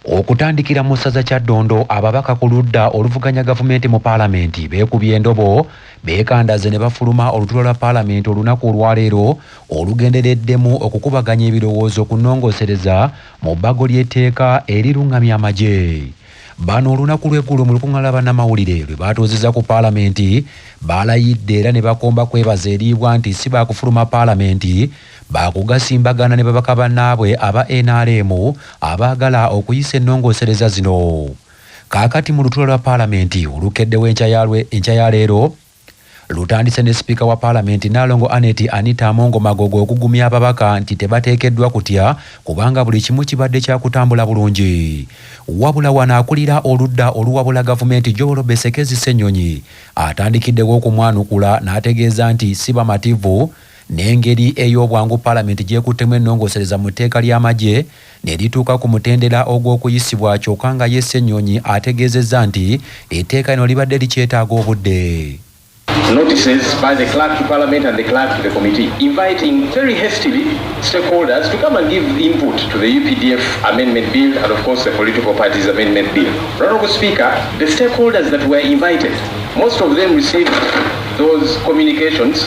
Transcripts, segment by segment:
Okutandikira mu ssaza Kyaddondo ababaka ku ludda oluvuganya gavumenti mu paalamenti beekubye endobo beekandaze ne bafuluma olutulo lwa paalamenti olunaku olwaleero olugendereddemu okukubaganya ebirowoozo ku nnongosereza mu bbago ly'etteeka erirungamya amagye. Bano olunaku lw'eggulo mu lukuŋŋaana lwa bannamawulire lwe baatuuzizza ku paalamenti baalayidde era ne bakomba kwebaza eriibwa nti si baakufuluma paalamenti baakugasimbagana ne babaka bannaabwe aba NRM abaagala okuyisa ennongosereza zino. Kaakati mu lutulo lwa paalamenti olukeddewo enkya ya leero lutandise ne sipiika wa paalamenti Nalongo Anita Amongo Magogo okugumya ababaka nti tebateekeddwa kutya kubanga buli kimu kibadde kyakutambula bulungi. Wabula wano akulira oludda oluwabula gavumenti Joel Besekezi Ssenyonyi atandikiddewo okumwanukula n'ategeeza nti si bamativu n'engeri ey'obwangu paalamenti gyekuttemu ennongosereza mu tteeka ly'amagye ne lituuka ku mutendera ogw'okuyisibwa kyokka nga ye Ssenyonyi ategeezezza nti etteeka lino libadde likyetaaga obudde. Notices by the clerk to Parliament and the clerk to the committee inviting very hastily stakeholders to come and give input to the UPDF amendment bill and of course the political parties amendment bill. Honorable Speaker, the stakeholders that were invited, most of them received those communications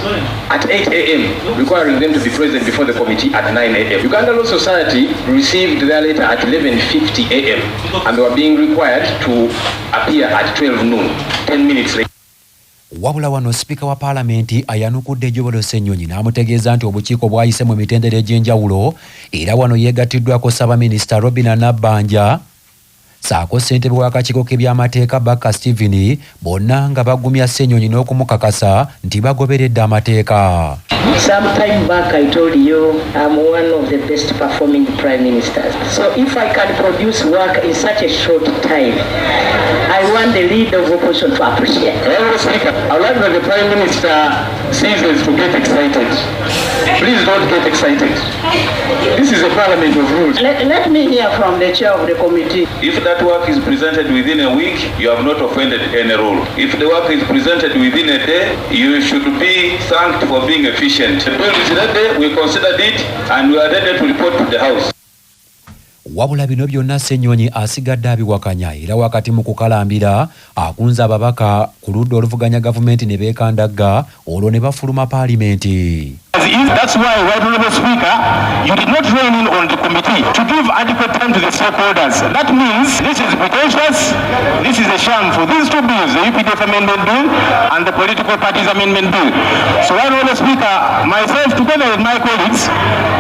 at 8 a.m. requiring them to be present before the committee at 9 a.m. Uganda Law Society received their letter at 11:50 a.m. and they were being required to appear at 12 noon, 10 minutes later. Wabula wano sipiika wa paalamenti ayanukudde Joel Ssenyonyi n'amutegeeza nti obukiiko bwayise mu mitendera egy'enjawulo era wano yeegatiddwako Ssaabaminisita Robinah Nabbanja saako ssentebe w'akakiiko k'ebyamateeka Bakka Stephen bonna nga bagumya Ssenyonyi n'okumukakasa nti bagoberedde amateeka. Some time back I told you I'm one of the best performing prime ministers. So if I can produce work in such a short time, I want the leader of opposition to appreciate. Honorable Speaker, I like that the Prime Minister ceases to get excited. Please don't get excited. This is a parliament of rules. Let me hear from the chair of the committee. If that work is presented within a week, you have not offended any rule. If the work is presented within a day, you should be thanked for being efficient. The bill is ready, we considered it, and we are ready to report to the House. Wabula bino byonna Ssenyonyi asigadde abiwakanya era wakati mu kukalambira akunza ababaka ku ludda oluvuganya gavumenti ne beekandagga olwo ne bafuluma paalimenti. That's why, Right Honourable Speaker, you did not rein in on the committee to give adequate time to the stakeholders. That means this is pretentious, this is a sham for these two bills, the UPDF Amendment Bill and the Political Parties Amendment Bill. So, Right Honourable Speaker, myself together with my colleagues,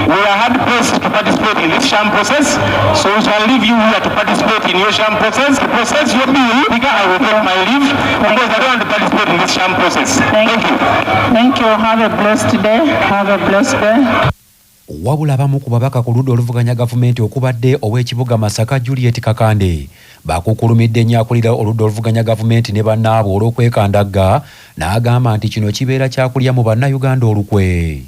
we are hard pressed to participate in this sham process. So we shall leave you here to participate in your sham process. To process your bill, Speaker, I will take my leave because I don't want to participate in this sham process. Thank you. Thank you. Have a blessed day. Have a blessed day. Wabula abamu ku babaka ku ludda oluvuganya gavumenti okubadde ow'ekibuga Masaka Juliet Kakande bakukulumidde nnyo akulira oludda oluvuganya gavumenti ne bannaabwe olw'okwekandagga n'agamba nti kino kibeera kyakulya mu bannayuganda olukwe.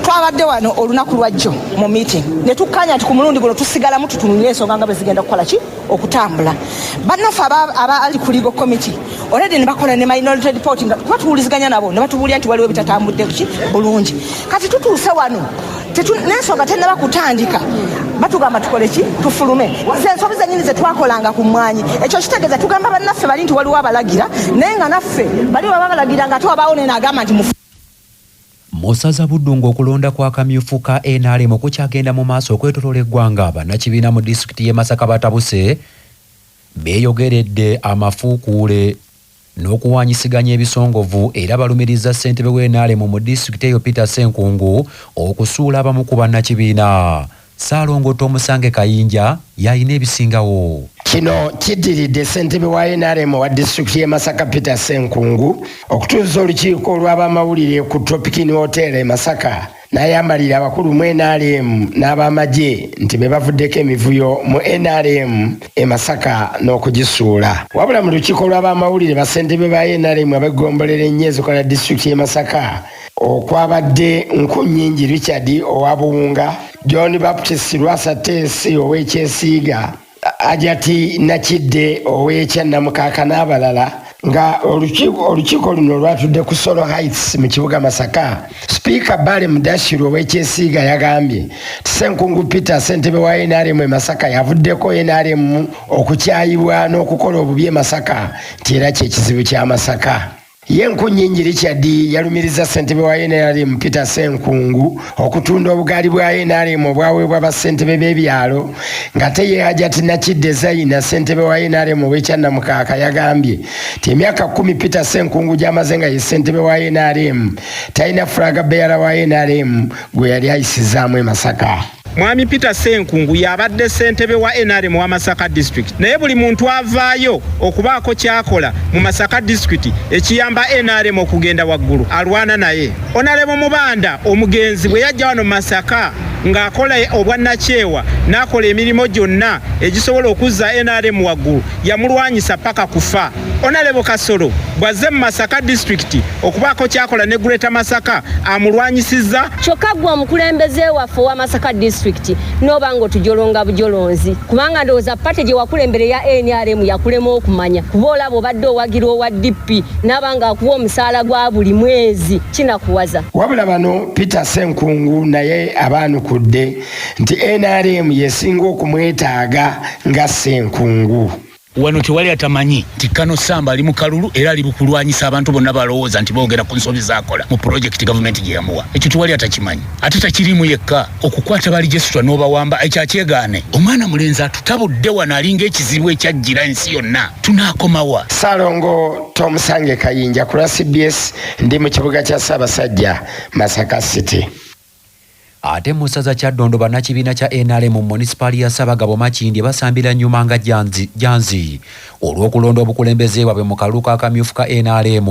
Twabadde wano olunaku lwajjo mu meeting ne tukkanya ati ku mulundi guno tusigalamu tutunulira ensonga nga bwe zigenda kukola ki okutambula. Bannaffe abali ku legal committee already ne bakola ne minority report nga kuba tuwuliziganya nabo ne batubuulira nti waliwo bitatambudde ki bulungi. Kati tutuuse wano n'ensonga tennaba kutandika batugamba tukole ki tufulume. Ensobi zennyini ze twakolanga ku mmwanyi ekyo kitegeeza tugamba bannaffe bali nti waliwo abalagira naye nga naffe bali baba balagira nga twabaawo ne n'agamba nti Musaza Buddungu okulonda kwa kamyufu ka NRM kukyagenda mu maaso okwetoloola eggwanga bannakibiina mu disitulikiti y'e Masaka batabuse beeyogeredde amafuukuule n'okuwanyisiganya ebisongovu era balumiriza ssentebe w'NRM mu disitulikiti eyo Peter Ssenkungu okusuula abamu ku bannakibiina. Ssaalongotta Omusange Kayinja yalina ebisingawo. Kino kiddiridde ssentebe wa NRM wa disitulikiti y'e Masaka Peter Ssenkungu okutuuza olukiiko olw'abamawulire ku Tropicana Hotel e Masaka n'ayambalira abakulu mu NRM n'abamagye nti be bavuddeko emivuyo mu NRM e Masaka n'okugisuula. Wabula mu lukiiko lw'abamawulire bassentebe ba NRM abegombolera ennyo ezikola disitulikiti y'e Masaka okwabadde Nkunnyingi Richard owa Buwunga, John Baptist Lwasa Teesi ow'Ekyesiiga, Ajati Nakidde ow'Ekyannamukaaka n'abalala nga olukiiko luno lwatudde ku Solo Heights mu kibuga Masaka. Speaker Bale Mudashiru ow'ekyesiiga yagambye Ssenkungu Peter ssentebe wa NRM Masaka yavuddeko NRM okukyayibwa n'okukola obubi e Masaka nti era ky'ekizibu kya Masaka. Yenkunyingi Richard yalumiriza ssentebe wa NRM Peter Ssenkungu okutunda obugaali bwa NRM obwaweebwa bassentebe b'ebyalo nga teyeehaja Nakidde Zaina ssentebe wa NRM ow'Ekyannamukaaka yagambye nti emyaka 10 Peter Ssenkungu gy'amaze nga ye ssentebe wa NRM talina fulaga beera wa NRM gwe yali ayisizaamu e Masaka. Mwami Peter Ssenkungu yabadde ssentebe wa NRM wa Masaka District. Naye buli muntu avaayo okubaako kyakola mu Masaka District ekiyamba NRM okugenda waggulu alwana naye. Honorable Mubanda omugenzi bwe yajja wano Masaka ng'akola obwannakyewa n'akola emirimu gyonna egisobola okuzza NRM waggulu yamulwanyisa paka kufa. Honorable Kasolo bwazze mu Masaka District okubaako kyakola ne Greater Masaka amulwanyisizza. Kyokka gwe omukulembeze waffe wa Masaka District noba ng'otujolonga bujolonzi kubanga ndowooza pate gye wakulembere ya NRM yakulema okumanya kuba olaba obadde owagira owa DP n'abanga akuwa omusaala gwa buli mwezi kinakuwaza. Wabula bano Peter Ssenkungu naye abaanukudde nti NRM yesinga okumwetaaga nga Ssenkungu. Wano tewali atamanyi nti Kano Samba ali mu kalulu era ali bukulwanyisa abantu bonna balowooza nti boogera ku nsobi z'akola mu project government gye yamuwa. Ekyo tewali atakimanyi ate takirimu yekka okukwata bali Jesutwa n'obawamba ekyakyegaane. Omwana mulenzi atutabudde wano alinga ekizibu ekyajjira ensi yonna tunaakomawa. Salongo Tomusange Kayinja ku CBS ndi mu kibuga kya Ssaabasajja Masaka City. Ate mu ssaza Kyaddondo bannakibiina kya NRM mu munisipali ya Sabagabo Makindye basambira nnyuma nga janzi olw'okulonda obukulembeze bwabwe mu kalulu k'akamyufu ka NRM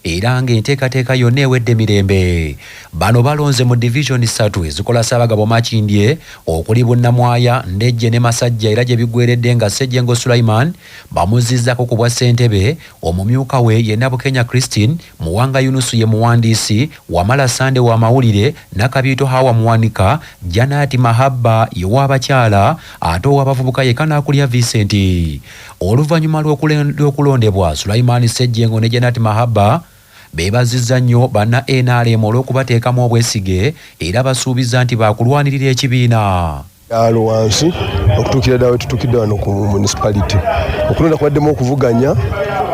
era ng'enteekateeka yonna ewedde mirembe. Bano balonze mu division 3 ezikola Sabagabo Makindye okuli Bunnamwaya, Ndejje ne Masajja era gye biggweredde nga Ssejjengo Sulaiman bamuzizzako ku bwa ssentebe, omumyuka we ye Nabukenya Christine, Muwanga Yunusu ye muwandiisi, Wamala Sande wa mawulire, Nakabiito Hawa Mwanika, Janati Mahabba y'ow'abakyala ate ow'abavubuka ye Kanaakulya Vincent. Oluvannyuma lw'okulondebwa Sulaiman Ssejjengo ne Janati Mahabba beebazizza nnyo banna NRM olw'okubateekamu obwesige era basuubiza nti baakulwanirira ekibiina. Alo wansi okutuukira ddala we tutuukidde wano ku municipality okulonda kwaddemu okuvuganya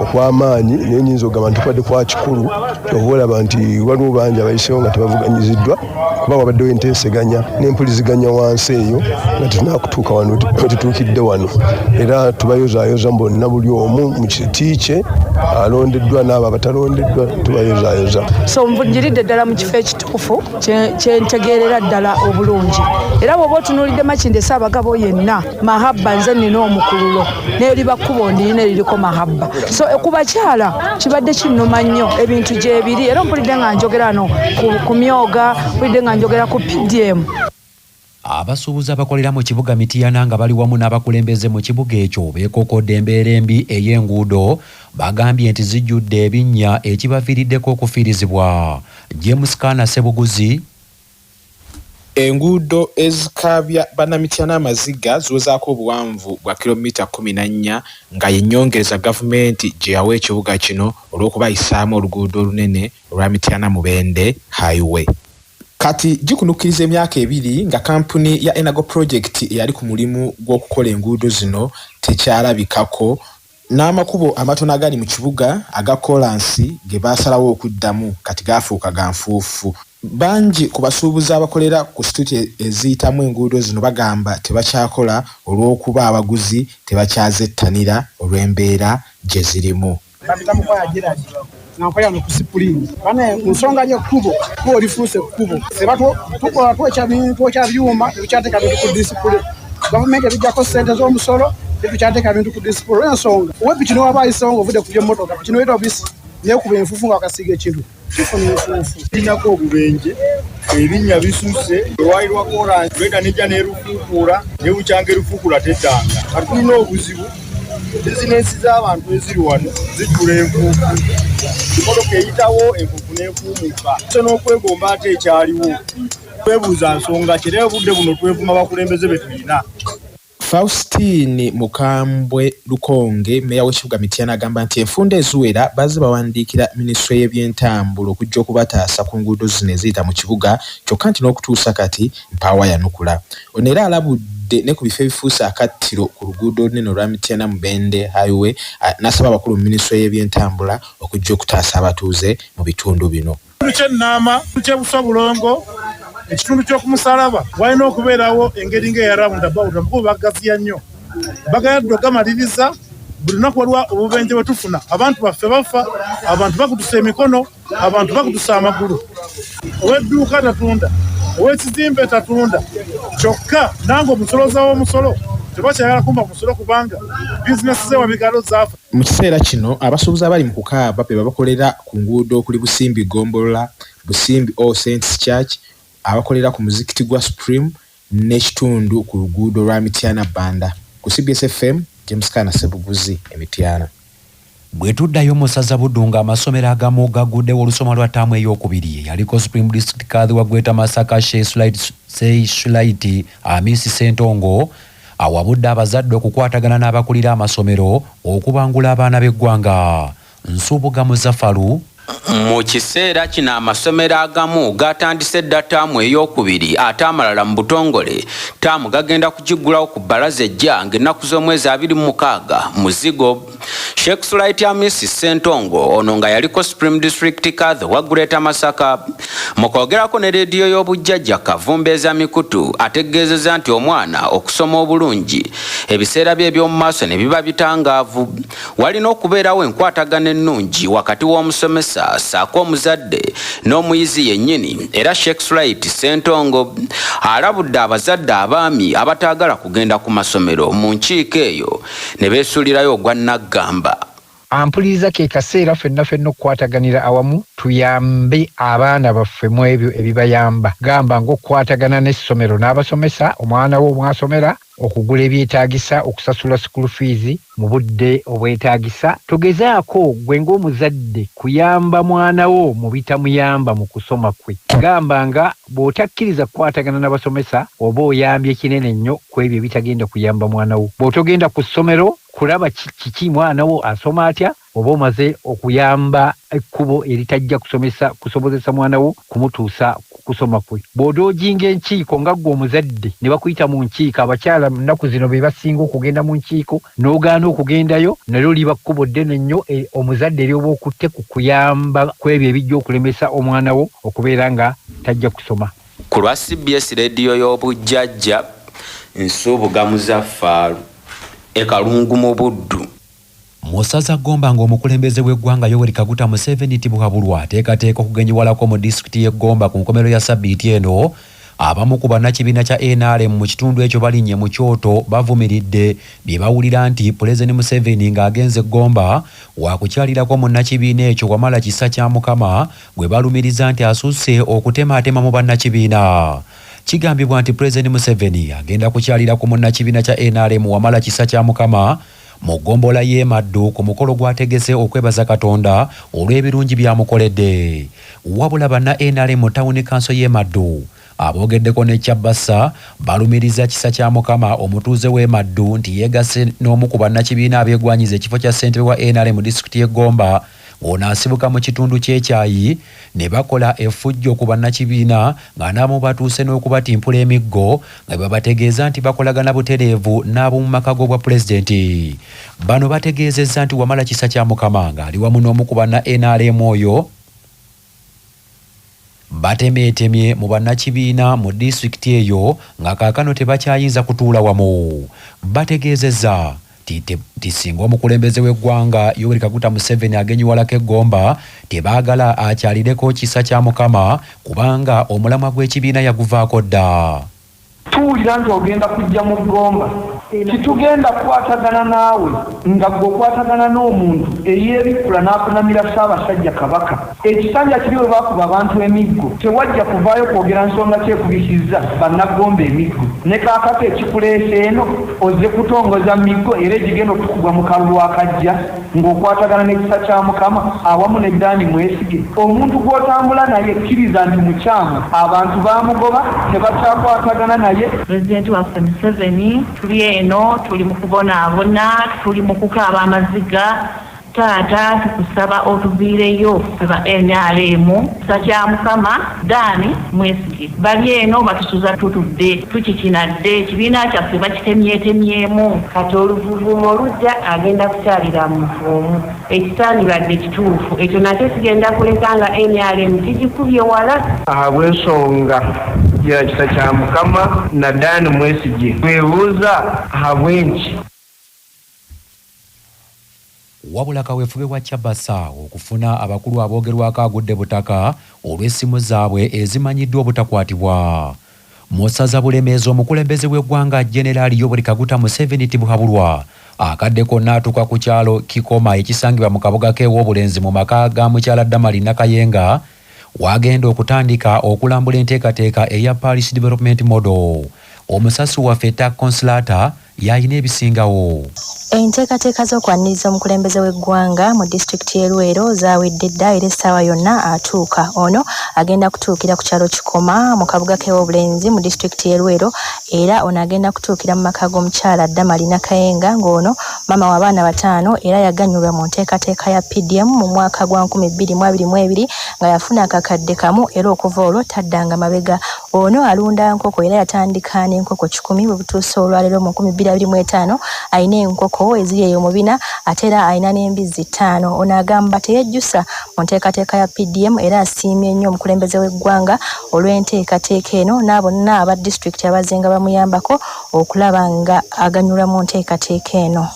okw'amaanyi naye nyinza okugamba nti kwadde kwa kikulu oba olaba nti waliwo bangi abayiseewo nga tebavuganyiziddwa kuba wabaddewo enteeseganya n'empuliziganya wansi eyo nga tetunaakutuuka wano we tutuukidde wano era tubayozaayoza bonna buli omu mu kiti kye alondeddwa n'abo abatalondeddwa tubayozaayoza. So nvunjiridde ddala mu kifo ekituufu kyentegeerera ddala obulungi era bw'oba otunuulidde Makindye Ssaabagabo yenna Mahabba nze nina omukululo n'eriba kkubo ndiyina eririko Mahabba. So ku bakyala kibadde kinnuma nnyo ebintu gyebiri era mpulidde nga njogera no ku myoga mpulidde nga njogera ku PDM. Abasuubuzi abakolera mu kibuga Mityana nga bali wamu n'abakulembeze mu kibuga ekyo beekokodde embeera embi ey'enguudo bagambye nti zijjudde ebinnya ekibaviiriddeko okufiirizibwa. James Kana Sebuguzi. Enguudo ezikaabya bannamityana amaziga ziwezaako obuwanvu bwa kilomita 14 nga yennyongereza gavumenti gye yawa ekibuga kino olw'okubayisaamu oluguudo olunene olwa Mityana Mubende highway. Kati gikunukiriza emyaka 2 nga kampuni ya Enago Project eyali ku mulimu gw'okukola enguudo zino tekyalabikako n'amakubo amatono agali mu kibuga aga kolansi ge baasalawo okuddamu kati gaafuuka ga nfuufu. Bangi ku basuubuzi abakolera ku situti eziyitamu enguudo zino bagamba tebakyakola olw'okuba abaguzi tebakyazettanira olw'embeera gye zirimu. Nampaya no kusipulingi bana nsonga lyo kubo ko lifuuse kubo sebato tukola twocha bintu kya byuma tukyateka bintu ku discipline government ebijako sente zo musolo tukyateka bintu ku discipline nsonga webi kino wabayisonga ovude ku byo motoka kino weto bisi ne ku benfufu nga kasiga ekintu kifuna enfufu dinako obubenje ebinnya bisuse wairwa kola weda neja ne rufukura ne uchange rufukura tetanga atulina obuzibu bizinesi z'abantu eziri wano zijjula enfuufu imotoka eyitawo enfuufu n'efuumuka so n'okwegomba ate ekyaliwo twebuuza nsonga kiri obudde buno twevuma bakulembeze be tulina. Faustine Mukambwe Lukonge meya w'ekibuga Mityana agamba nti enfunda eziwera bazze bawandikira Minisitule y'ebyentambulo okujja okubataasa ku nguudo zino eziyita mu kibuga kyokka nti n'okutuusa kati mpaawa yanukula. Ono era alabudde ne ku bifo ebifuusa akattiro ku luguudo olunene olwa Mityana Mubende highway n'asaba abakulu mu Minisitule y'ebyentambula okujja okutaasa abatuuze mu bitundu bino. Ky'ennaama ky'Ebuswa Bulongo ekitundu ky'okumusalaba walina okubeerawo engeri ng'eya roundabout kuba bagaziya nnyo bagayadde ogamaliriza buli lunaku waliwo obubenje bwe tufuna abantu baffe bafa abantu bakutusa emikono abantu bakutusa amagulu ow'edduuka tatunda ow'ekizimbe tatunda kyokka nange omusoloza w'omusolo tebakyayagala kumba musolo kubanga bizinesi ze wabigalo zaafa. Mu kiseera kino abasuubuzi abali mu kukaaba be bakolera ku nguudo okuli Busimbi Gombola Busimbi All Saints Church abakolera ku muzikiti gwa Supreme n'ekitundu ku luguudo lwa Mityana Banda. Ku CBS FM James Kana Sebuguzi Mityana. Bwe tuddayo mu ssaza Budunga amasomero agamu gaguddewo olusoma lwa ttaamu ey'okubiri yaliko Supreme District Kadhi wa Gweta Masaka Sheisulaiti Amisi Sentongo awabudde abazadde okukwatagana n'abakulira amasomero okubangula abaana b'eggwanga. Nsubuga Muzaffaru. Mu kiseera kino amasomero agamu gatandise dda ttaamu ey'okubiri ate amalala mu butongole ttaamu gagenda kugiggulawo ku bbalaza ejja ng'ennaku z'omwezi 26 muzigo. Sheikh Sulaiti Amisi Sentongo ono nga yaliko Supreme District Kadhi wa Greater Masaka mu kwogerako ne leediyo y'obujjajja Kavumbeeza Mikutu ategeezezza nti omwana okusoma obulungi ebiseera bye eby'omu maaso ne biba bitangaavu. Walina okubeerawo enkwatagana ennungi wakati w'omusomesa saako omuzadde n'omuyizi yennyini era Sheikh Sulaiti Sentongo alabudde abazadde abaami abataagala kugenda ku masomero mu nkiiko eyo ne beesuulirayo ogwa naggamba. Ampuliriza ke kaseera ffenna okukwataganira awamu tuyambe abaana baffe mu ebyo ebibayamba gamba ng'okukwatagana n'essomero n'abasomesa omwana wo mwasomera okugula ebyetaagisa okusasula school fees mu budde obwetaagisa. Togezaako gwe ng'omuzadde kuyamba mwana wo mu bitamuyamba mu kusoma kwe. Gamba nga bw'otakkiriza kukwatagana n'abasomesa oba oyambye kinene nnyo ku ebyo ebitagenda kuyamba mwana wo. Bw'otogenda ku ssomero kulaba kiki mwana wo asoma atya oba omaze okuyamba ekkubo eritajja kusobozesa mwana wo kumutuusa kusoma kwe. Bw'odoojinga enkiiko nga ggwe omuzadde ne bakuyita mu nkiiko abakyala nnaku zino be basinga okugenda mu nkiiko n'ogaana okugendayo nalyo liba kkubo ddene nnyo omuzadde eryoba okutte ku kuyamba ku ebyo ebijja okulemesa omwana wo okubeera nga tajja kusoma. Ku lwa CBS leediyo y'obujjajja Nsubuga Muzaffaru Ekalungu mu Buddu. Mu ssaza Gomba ng'omukulembeze w'eggwanga Yoweri Kaguta Museveni Tibuhaburwa ateekateeka okugenyiwalako mu disitulikiti y'e Gomba ku nkomerero ya ssabbiiti eno. Abamu ku bannakibiina kya NRM mu kitundu ekyo balinnye mu kyoto bavumiridde bye bawulira nti Pulezidenti Museveni ng'agenze Gomba waakukyalirako munnakibiina ekyo Wamala Kisa kya Mukama gwe balumiriza nti asusse okutemaatema mu bannakibiina. Kigambibwa nti Pulezidenti Museveni agenda kukyalira ku munnakibiina kya NRM Wamala Kisa kya Mukama mu ggombolola y'e Maddu ku mukolo gwategese okwebaza Katonda olw'ebirungi byamukoledde. Wabula banna NRM mu tawuni kanso y'e Maddu aboogeddeko ne Kyabassa balumiriza Kisa kya Mukama omutuuze w'e Maddu nti yeegase n'omu ku bannakibiina abeegwanyiza ekifo kya ssentebe wa NRM mu disitulikiti y'e Gomba ng'onaasibuka mu kitundu ky'ekyayi ne bakola effujjo ku bannakibiina nga n'abamu batuuse n'okubatimpula emiggo nga babategeeza nti bakolagana butereevu n'ab'omu maka g'obwa pulezidenti. Bano bategeezezza nti Wamala Kisa kya Mukama ng'ali wamu n'omu ku banna NRM oyo batemeetemye mu bannakibiina mu disitulikiti eyo nga kaakano tebakyayinza kutuula wamu. Bategeezezza tisinga omukulembeze w'eggwanga Yoweri Kaguta Museveni agenyiwalako eggomba tebaagala akyalireko Kisa kya Mukama kubanga omulamwa gw'ekibiina yaguvaako dda. Tuwulira nti ogenda kujja mu Gomba titugenda kukwatagana naawe nga gw'okwatagana n'omuntu eyeebikula n'akunamira Ssaabasajja Kabaka. Ekisanja kiri we baakuba abantu emiggo tewajja kuvaayo kwogera nsonga kyekubisizza bannagomba emiggo ne kaakati ekikuleese eno ozze kutongoza miggo era egigenda otukugwa mu kalulu akajja ng'okwatagana ne Kisa kya Mukama awamu ne Dani Mwesige. Omuntu gw'otambula naye kkiriza nti mukyamu abantu baamugoba tebakyakwatagana naye naye Pulezidenti waffe Museveni tuli eno tuli mu kubonaabona tuli mu kukaaba amaziga taata tukusaba otuviireyo eba NRM sakya Mukama Dani Mwesigye bali eno batusuza tutudde tukikinadde ekibiina kyaffe bakitemyetemyemu kati oluvuvuumu olujja agenda kukyalira mu muvuumu ekitandibadde kituufu ekyo nakyo kigenda kuleka nga NRM kigikubye wala ahabw'ensonga ya kisa kya Mukama na Dani Mwesigye twebuuza habwenki wabula kaweefube wa Kyabasa okufuna abakulu aboogerwako agudde butaka olw'essimu zaabwe ezimanyiddwa obutakwatibwa. Mu ssaza Bulemeezi omukulembeze w'eggwanga Jeneraali Yoweri Kaguta Museveni Tibuhaburwa akadde konna atuuka ku kyalo Kikoma ekisangibwa mu kabuga k'ew'obulenzi mu maka ga mukyala Damali Nakayenga wagenda okutandika okulambula enteekateeka eya Paris Development Model. Omusasi waffe Ta Consolata yayina ebisingawo. Enteekateeka z'okwaniriza omukulembeze w'eggwanga mu disitulikiti y'e Luweero zaawedde dda era essaawa yonna atuuka. Ono agenda kutuukira ku kyalo Kikoma mu kabuga k'ew'obulenzi mu disitulikiti y'e Luweero era ono agenda kutuukira mu maka g'omukyala Damali Nakayenga ng'ono maama w'abaana 5 era yaganyulwa mu nteekateeka ya PDM mu mwaka gwa 2022 nga yafuna akakadde kamu era okuva olwo taddanga mabega. Ono alunda nkoko era yatandika n'enkoko 10 bwe butuuse olwaleero mu 2025 ayina enkoko eziri eyo mubina ate era ayina n'embizi 5. Ono agamba teyejjusa mu nteekateeka ya PDM era asiimye nnyo omukulembeze w'eggwanga olw'enteekateeka eno n'abonna aba disitulikiti abazenga bamuyambako okulaba nga aganyula mu nteekateeka eno.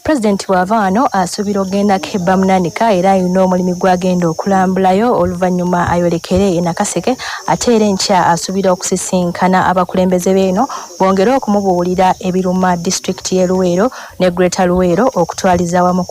Pulezidenti w'avaano asuubira okgenda Kebba Munanika era alina omulimu gw'agenda okulambulayo oluvannyuma ayolekere e Nakaseke ate era enkya asuubira okusisinkana abakulembeze b'eno bongere okumubuulira ebiruma disitulikiti y'e Luweero ne Greater Luweero okutwaliza awamu